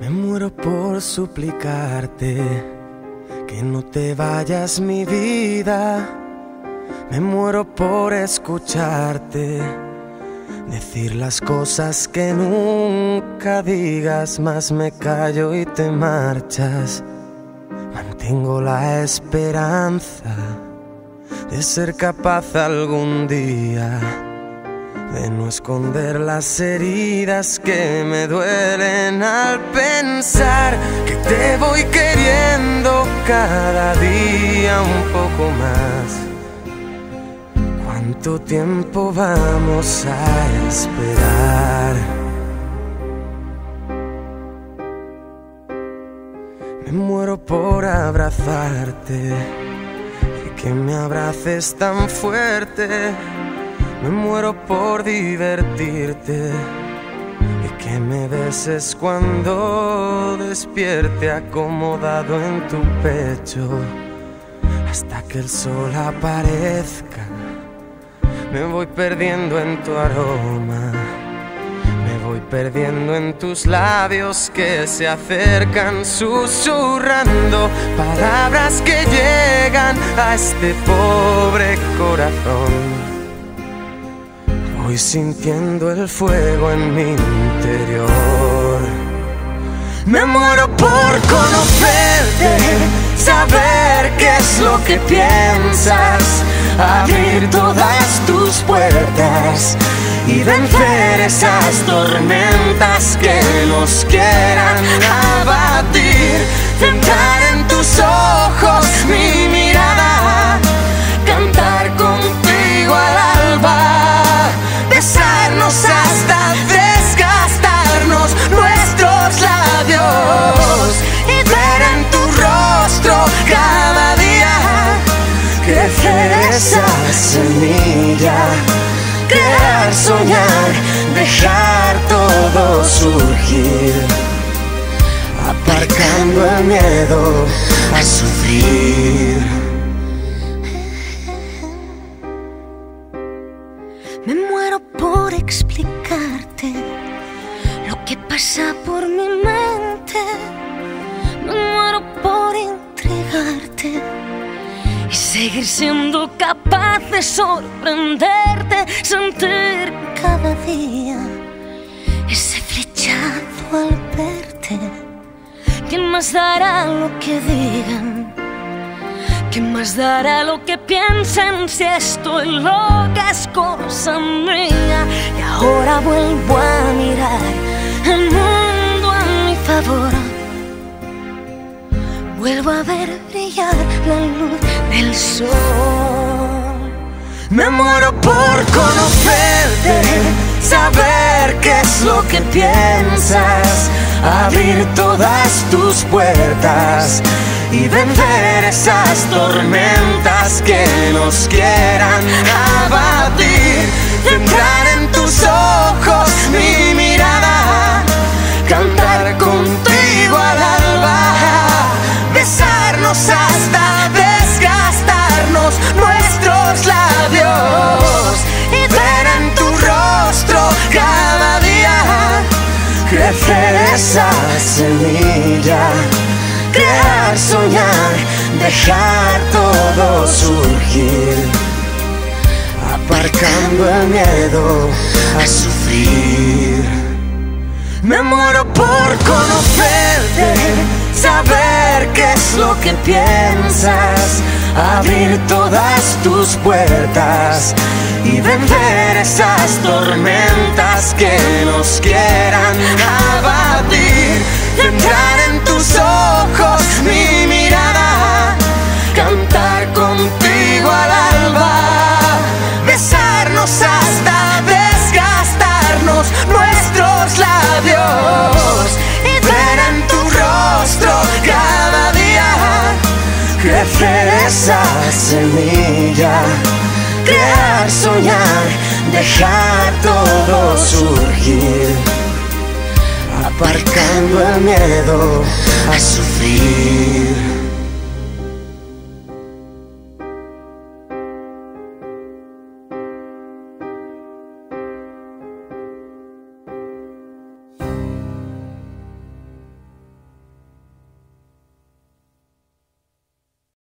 Me muero por suplicarte que no te vayas, mi vida. Me muero por escucharte decir las cosas que nunca digas, mas me callo y te marchas. Mantengo la esperanza de ser capaz algún día de no esconder las heridas que me duelen al pensar que te voy queriendo cada día un poco más. ¿Cuánto tiempo vamos a esperar? Me muero por abrazarte y que me abraces tan fuerte. Me muero por divertirte y que me beses cuando despierte acomodado en tu pecho hasta que el sol aparezca. Me voy perdiendo en tu aroma, me voy perdiendo en tus labios que se acercan susurrando palabras que llegan a este pobre corazón. Voy sintiendo el fuego en mi interior. Me muero por conocerte, saber qué es lo que piensas, abrir todas tus puertas y vencer esas tormentas que nos quieran abatir. Centrar en tus ojos mi mirada, cantar contigo al alba, besarnos hasta desgastarnos nuestros labios y ver en tu rostro cada día crecer esa semilla, crear, soñar, dejar todo surgir, aparcando el miedo a sufrir. Me muero por explicarte lo que pasa por mi mente. Me muero por entregarte y seguir siendo capaz de sorprenderte, sentir cada día ese flechazo al verte. ¿Quién más dará lo que digan? ¿Quién más dará lo que piensen si estoy loca es cosa mía? Y ahora vuelvo a mirar el mundo a mi favor. Vuelvo a ver brillar la luz del sol. Me muero por conocerte, saber qué es lo que piensas, abrir todas tus puertas y vencer esas tormentas que nos quieran abatir. Centrar en tus ojos mi mirada, cantar contigo al alba, besarnos hasta desgastarnos nuestros labios y ver en tu rostro cada día crecer esa semilla, crear, soñar, dejar todo surgir, aparcando el miedo a sufrir. Me muero por conocerte, saber qué es lo que piensas, abrir todas tus puertas y vencer esas tormentas que nos quieran abatir. Centrar en tus ojos mi mirada, cantar contigo al alba, besarnos hasta desgastarnos nuestros labios y ver en tu rostro cada día crecer esa semilla, crear, soñar, dejar todo surgir, aparcando el miedo a sufrir.